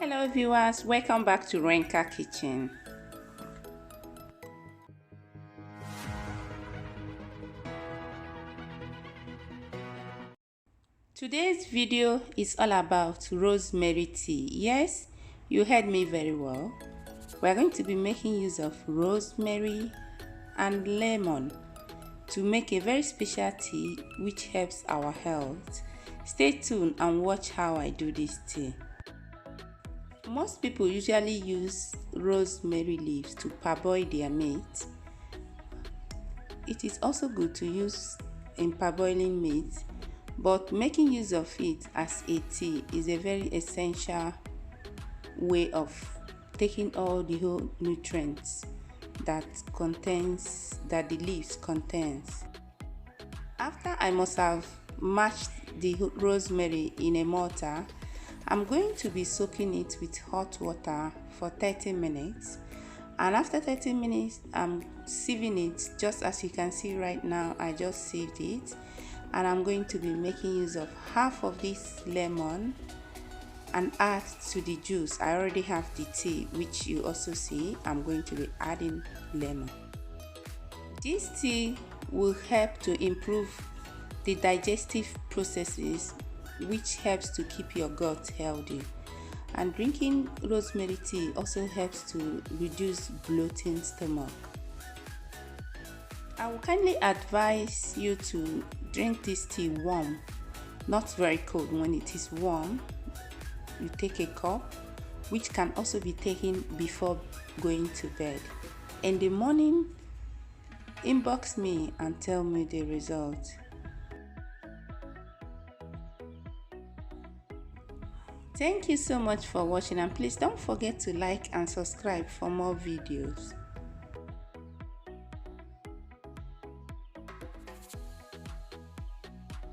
Hello viewers, welcome back to Renka Kitchen. Today's video is all about rosemary tea. Yes, you heard me very well. We're going to be making use of rosemary and lemon to make a very special tea which helps our health. Stay tuned and watch how I do this tea. Most people usually use rosemary leaves to parboil their meat. It is also good to use in parboiling meat, but making use of it as a tea is a very essential way of taking all the whole nutrients that the leaves contains. After I must have mashed the rosemary in a mortar, I'm going to be soaking it with hot water for 30 minutes, and after 30 minutes I'm sieving it. Just as you can see right now, I just sieved it, and I'm going to be making use of half of this lemon and add to the juice. I already have the tea, which you also see. I'm going to be adding lemon. This tea will help to improve the digestive processes, which helps to keep your gut healthy. And drinking rosemary tea also helps to reduce bloating stomach. I will kindly advise you to drink this tea warm, not very cold. When it is warm, you take a cup, which can also be taken before going to bed. In the morning, inbox me and tell me the result. Thank you so much for watching, and please don't forget to like and subscribe for more videos.